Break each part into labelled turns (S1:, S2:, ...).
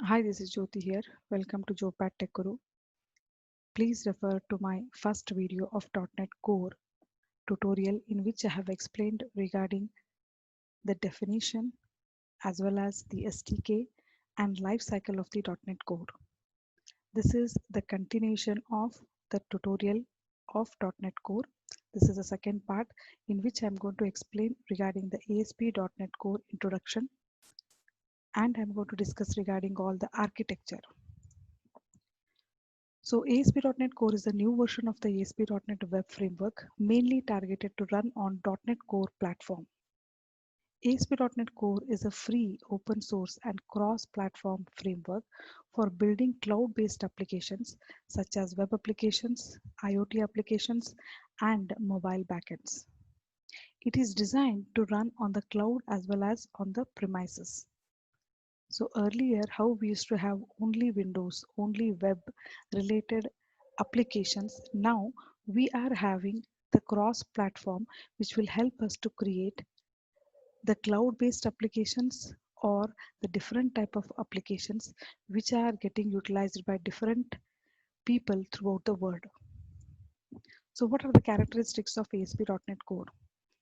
S1: Hi, this is Jyoti here. Welcome to Jopat Tech Guru. Please refer to my first video of .NET Core tutorial in which I have explained regarding the definition as well as the SDK and life cycle of the .NET Core. This is the continuation of the tutorial of .NET Core. This is the second part in which I'm going to explain regarding the ASP.NET Core introduction, and I'm going to discuss regarding all the architecture. So ASP.NET Core is a new version of the ASP.NET Web Framework, mainly targeted to run on .NET Core platform. ASP.NET Core is a free, open source, and cross-platform framework for building cloud-based applications such as web applications, IoT applications, and mobile backends. It is designed to run on the cloud as well as on the premises. So earlier, how we used to have only Windows, only web related applications. Now we are having the cross platform, which will help us to create the cloud based applications or the different type of applications which are getting utilized by different people throughout the world. So what are the characteristics of ASP.NET Core?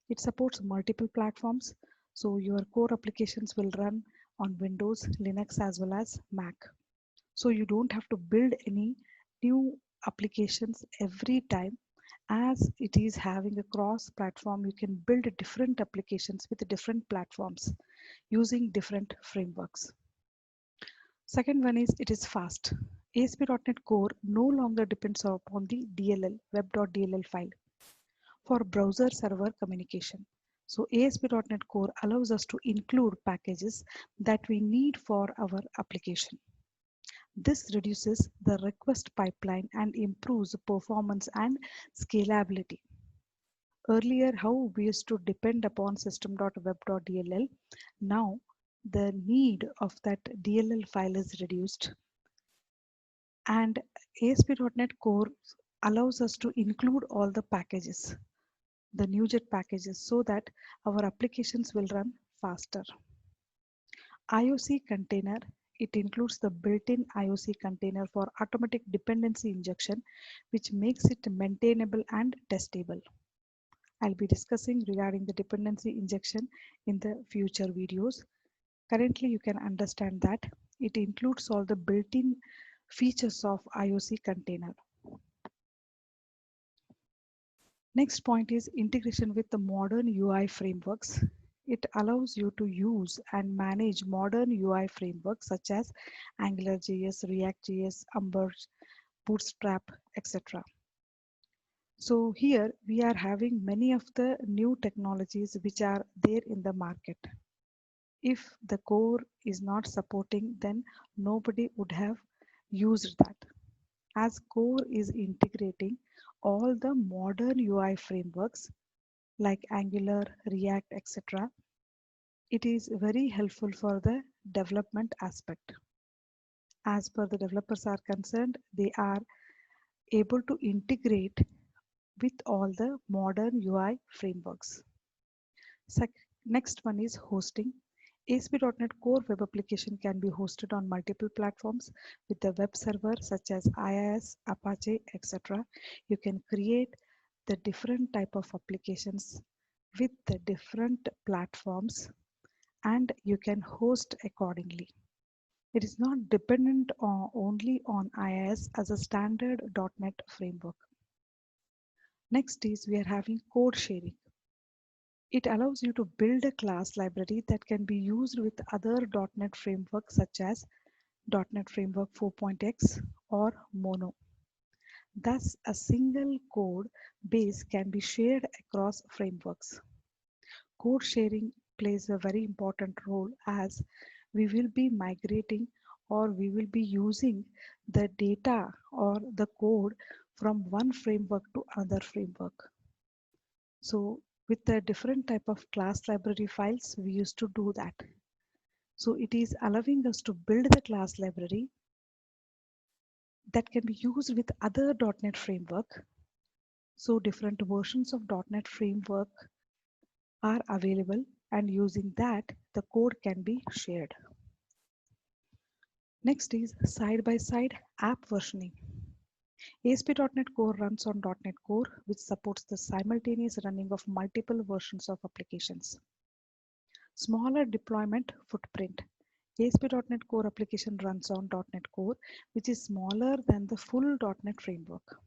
S1: It supports multiple platforms, so your core applications will run on Windows, Linux as well as Mac. So you don't have to build any new applications every time. As it is having a cross platform, you can build different applications with different platforms using different frameworks. Second one is it is fast. ASP.NET Core no longer depends upon the DLL, web.dll file for browser server communication. So ASP.NET Core allows us to include packages that we need for our application. This reduces the request pipeline and improves performance and scalability. Earlier, how we used to depend upon system.web.dll, now the need of that DLL file is reduced, and ASP.NET Core allows us to include all the packages, the NuGet packages, so that our applications will run faster. IOC container, it includes the built-in IOC container for automatic dependency injection, which makes it maintainable and testable. I'll be discussing regarding the dependency injection in the future videos. Currently, you can understand that it includes all the built-in features of IOC container. Next point is integration with the modern UI frameworks. It allows you to use and manage modern UI frameworks such as AngularJS, React.js, Ember, Bootstrap, etc. So here we are having many of the new technologies which are there in the market. If the core is not supporting, then nobody would have used that. As core is integrating all the modern UI frameworks like Angular, React, etc., it is very helpful for the development aspect. As per the developers are concerned, they are able to integrate with all the modern UI frameworks. Next one is hosting. ASP.NET Core web application can be hosted on multiple platforms with the web server such as IIS, Apache, etc. You can create the different type of applications with the different platforms, and you can host accordingly. It is not dependent only on IIS as a standard .NET framework. Next is we are having code sharing. It allows you to build a class library that can be used with other .NET frameworks such as .NET Framework 4.x or Mono. Thus, a single code base can be shared across frameworks. Code sharing plays a very important role as we will be migrating or we will be using the data or the code from one framework to another framework. So with the different type of class library files, we used to do that. So it is allowing us to build the class library that can be used with other .NET framework. So different versions of .NET framework are available, and using that the code can be shared. Next is side-by-side app versioning. ASP.NET Core runs on .NET Core, which supports the simultaneous running of multiple versions of applications. Smaller deployment footprint. ASP.NET Core application runs on .NET Core, which is smaller than the full .NET framework.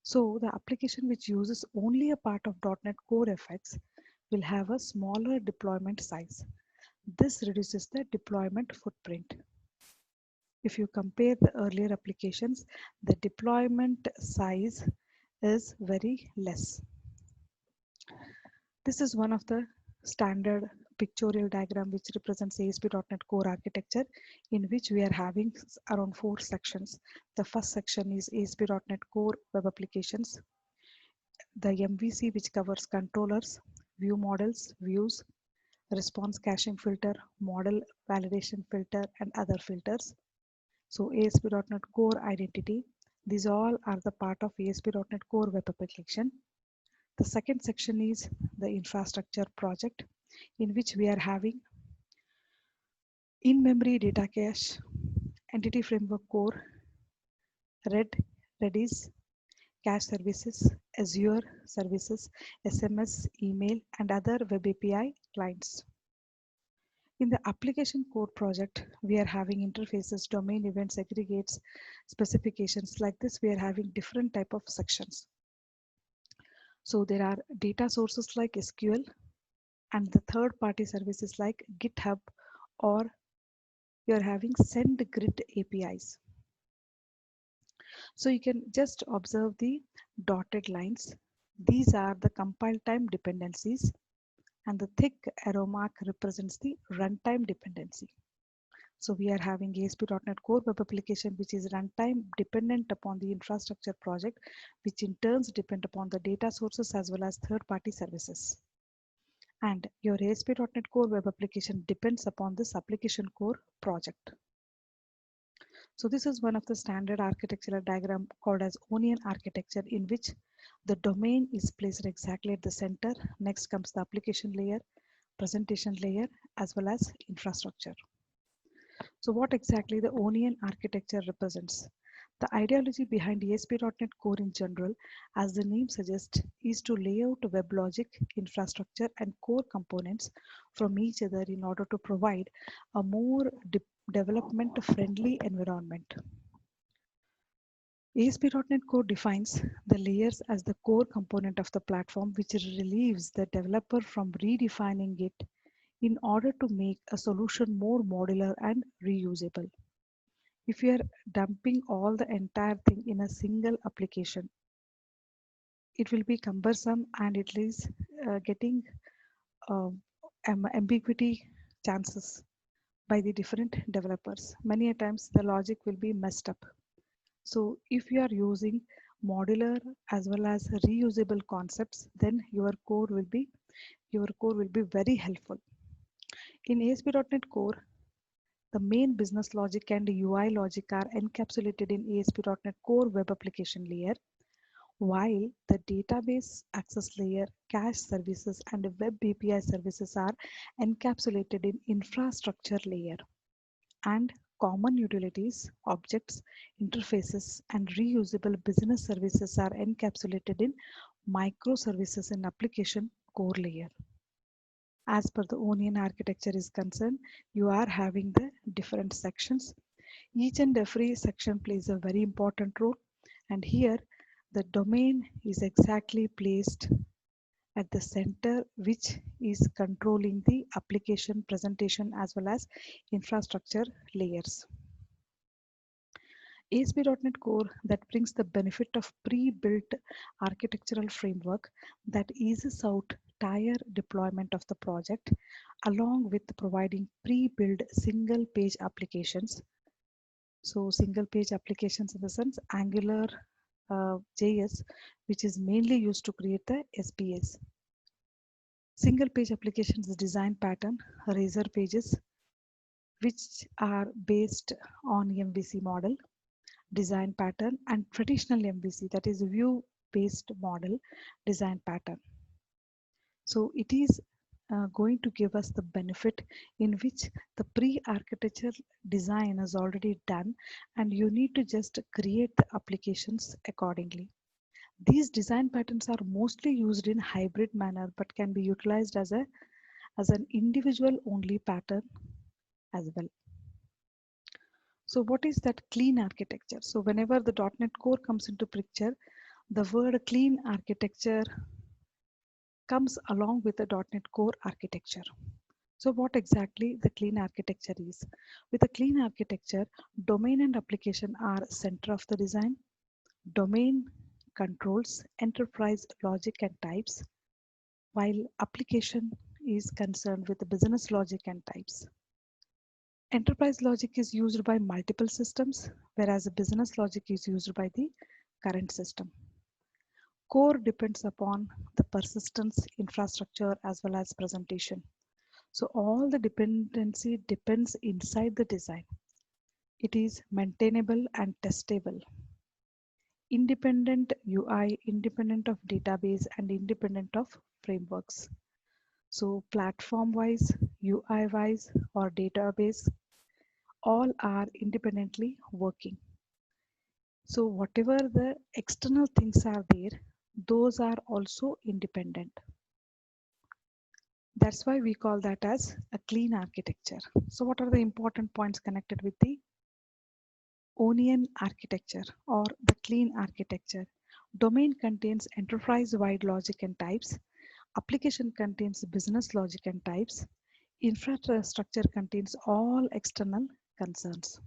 S1: So the application which uses only a part of .NET Core effects will have a smaller deployment size. This reduces the deployment footprint. If you compare the earlier applications, the deployment size is very less. This is one of the standard pictorial diagram which represents ASP.NET Core architecture, in which we are having around 4 sections. The first section is ASP.NET Core Web Applications, the MVC, which covers controllers, view models, views, response caching filter, model validation filter, and other filters. So ASP.NET Core Identity, these all are the part of ASP.NET Core Web Application. The second section is the infrastructure project, in which we are having in-memory data cache, entity framework core, Redis, cache services, Azure services, SMS, email, and other web API clients. In the application core project, we are having interfaces, domain events, aggregates, specifications. Like this, we are having different type of sections. So there are data sources like SQL, and the third party services like GitHub, or you're having SendGrid APIs. So you can just observe the dotted lines. These are the compile time dependencies, and the thick arrow mark represents the runtime dependency. So we are having ASP.NET Core Web Application, which is runtime dependent upon the infrastructure project, which in turns depend upon the data sources as well as third-party services. And your ASP.NET Core Web Application depends upon this application core project. So this is one of the standard architectural diagram called as onion architecture, in which the domain is placed exactly at the center. Next comes the application layer, presentation layer, as well as infrastructure. So what exactly the onion architecture represents? The ideology behind ASP.NET Core in general, as the name suggests, is to lay out WebLogic, infrastructure, and core components from each other in order to provide a more development-friendly environment. ASP.NET Core defines the layers as the core component of the platform, which relieves the developer from redefining it in order to make a solution more modular and reusable. If you are dumping all the entire thing in a single application, it will be cumbersome, and it is getting uh, ambiguity chances by the different developers. Many a times the logic will be messed up. So if you are using modular as well as reusable concepts, then your core will be very helpful. In ASP.NET Core, the main business logic and UI logic are encapsulated in ASP.NET Core Web Application layer, while the database access layer, cache services, and web API services are encapsulated in infrastructure layer, and common utilities, objects, interfaces, and reusable business services are encapsulated in microservices in application core layer. As per the onion architecture is concerned, you are having the different sections. Each and every section plays a very important role, and here the domain is exactly placed at the center, which is controlling the application presentation as well as infrastructure layers. ASP.NET Core that brings the benefit of pre-built architectural framework that eases out tier deployment of the project, along with providing pre-built single page applications. So single page applications in the sense Angular JS, which is mainly used to create the SPAs. Single page applications design pattern, razor pages, which are based on MVC model design pattern, and traditional MVC, that is view based model design pattern. So it is going to give us the benefit in which the pre-architecture design is already done and you need to just create the applications accordingly. These design patterns are mostly used in hybrid manner but can be utilized as an individual only pattern as well. So what is that clean architecture? So whenever the .NET Core comes into picture, the word clean architecture comes along with the .NET Core architecture. So what exactly the clean architecture is? With a clean architecture, domain and application are center of the design. Domain controls enterprise logic and types, while application is concerned with the business logic and types. Enterprise logic is used by multiple systems, whereas business logic is used by the current system. Core depends upon the persistence, infrastructure, as well as presentation. So all the dependency depends inside the design. It is maintainable and testable. Independent UI, independent of database, and independent of frameworks. So platform wise, UI wise, or database, all are independently working. So whatever the external things are there, those are also independent. That's why we call that as a clean architecture. So what are the important points connected with the onion architecture or the clean architecture? Domain contains enterprise-wide logic and types. Application contains business logic and types. Infrastructure contains all external concerns.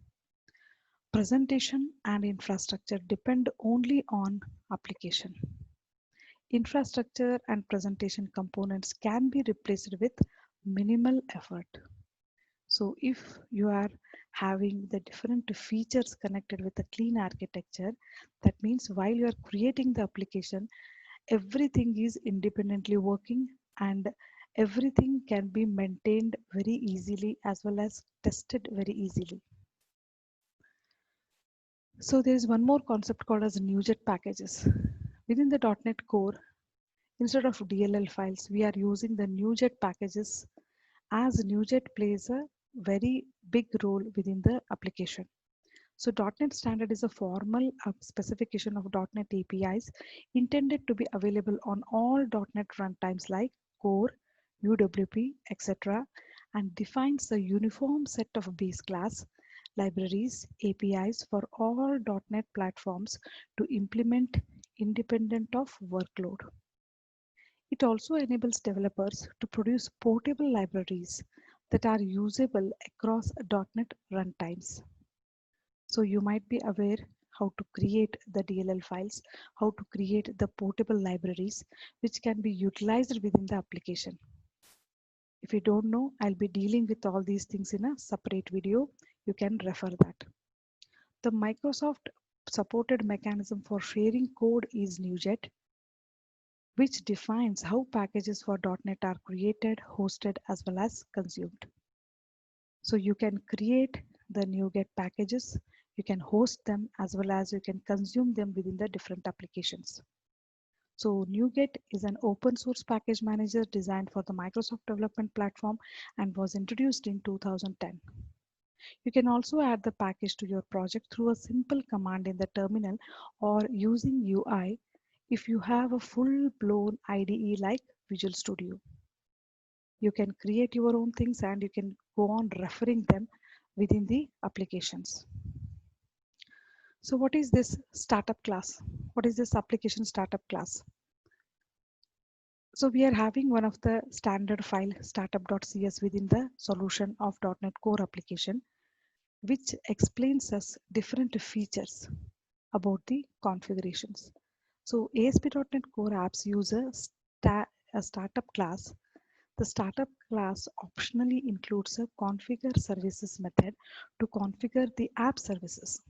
S1: Presentation and infrastructure depend only on application. Infrastructure and presentation components can be replaced with minimal effort. So if you are having the different features connected with a clean architecture, that means while you are creating the application, everything is independently working and everything can be maintained very easily as well as tested very easily. So there is one more concept called as NuGet packages. Within the .NET Core, instead of DLL files, we are using the NuGet packages, as NuGet plays a very big role within the application. So .NET Standard is a formal specification of .NET APIs intended to be available on all .NET runtimes like Core, UWP, etc., and defines a uniform set of base class, libraries, APIs for all .NET platforms to implement independent of workload. It also enables developers to produce portable libraries that are usable across .NET runtimes. So you might be aware how to create the DLL files, how to create the portable libraries, which can be utilized within the application. If you don't know, I'll be dealing with all these things in a separate video. You can refer that. The Microsoft supported mechanism for sharing code is NuGet, which defines how packages for .NET are created, hosted, as well as consumed. So you can create the NuGet packages, you can host them, as well as you can consume them within the different applications. So NuGet is an open source package manager designed for the Microsoft development platform and was introduced in 2010. You can also add the package to your project through a simple command in the terminal or using UI if you have a full-blown IDE like Visual Studio. You can create your own things and you can go on referring them within the applications. So what is this startup class? What is this application startup class? So we are having one of the standard file startup.cs within the solution of .NET Core application, which explains us different features about the configurations. So ASP.NET Core apps use a startup class. The startup class optionally includes a configure services method to configure the app services.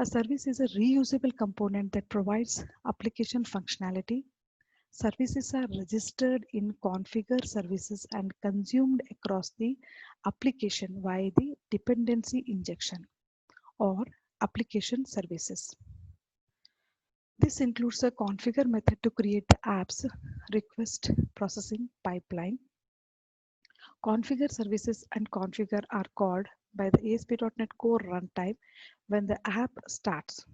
S1: A service is a reusable component that provides application functionality. Services are registered in configure services and consumed across the application via the dependency injection or application services. This includes a configure method to create the app's request processing pipeline. Configure services and configure are called by the ASP.NET Core runtime when the app starts.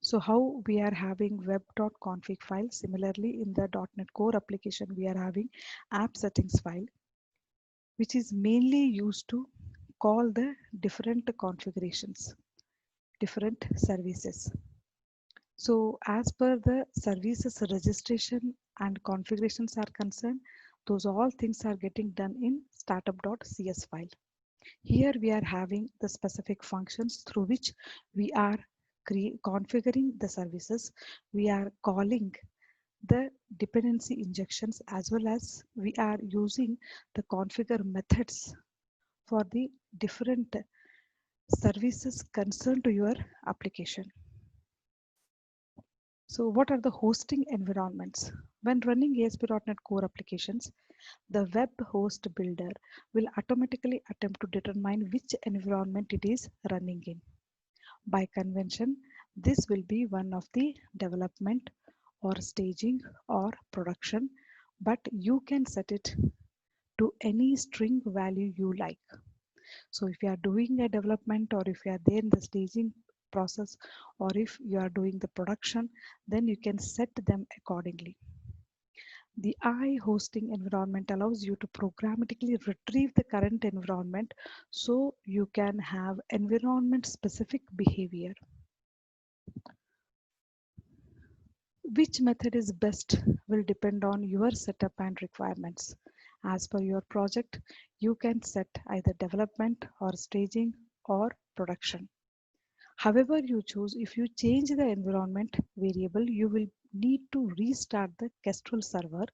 S1: So how we are having web.config file, similarly in the .NET Core application we are having app settings file, which is mainly used to call the different configurations, different services. So as per the services registration and configurations are concerned, those all things are getting done in startup.cs file. Here we are having the specific functions through which we are configuring the services. We are calling the dependency injections as well as we are using the configure methods for the different services concerned to your application. So what are the hosting environments? When running ASP.NET Core applications, the web host builder will automatically attempt to determine which environment it is running in. By convention, this will be one of the development or staging or production, but you can set it to any string value you like. So if you are doing a development or if you are there in the staging process or if you are doing the production, then you can set them accordingly. The I hosting environment allows you to programmatically retrieve the current environment so you can have environment specific behavior. Which method is best will depend on your setup and requirements. As per your project, you can set either development or staging or production. However you choose, if you change the environment variable, you will need to restart the Kestrel server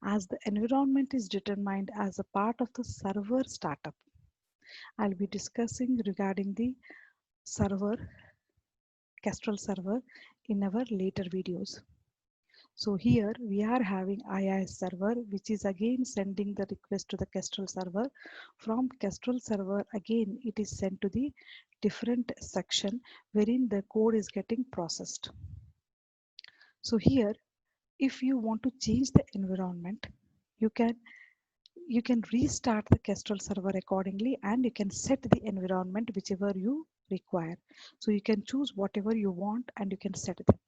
S1: as the environment is determined as a part of the server startup. I'll be discussing regarding the server, Kestrel server in our later videos. So here we are having IIS server, which is again sending the request to the Kestrel server. From Kestrel server, again it is sent to the different section wherein the code is getting processed. So here, if you want to change the environment, you can restart the Kestrel server accordingly and you can set the environment whichever you require. So you can choose whatever you want and you can set them.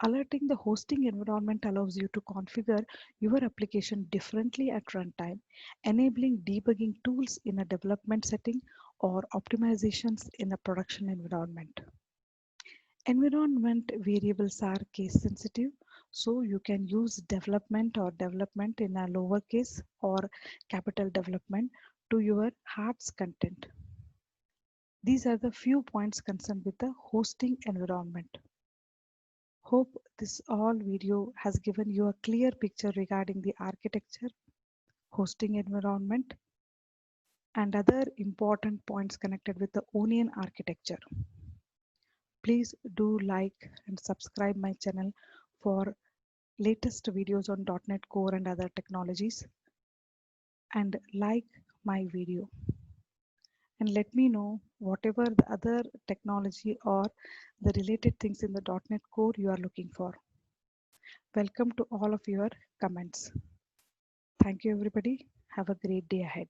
S1: Alerting the hosting environment allows you to configure your application differently at runtime, enabling debugging tools in a development setting or optimizations in a production environment. Environment variables are case sensitive, so you can use development or development in a lowercase or capital development to your heart's content. These are the few points concerned with the hosting environment. Hope this all video has given you a clear picture regarding the architecture, hosting environment, and other important points connected with the Onion architecture. Please do like and subscribe my channel for latest videos on .NET Core and other technologies, and like my video and let me know whatever the other technology or the related things in the .NET Core you are looking for. Welcome to all of your comments. Thank you everybody. Have a great day ahead.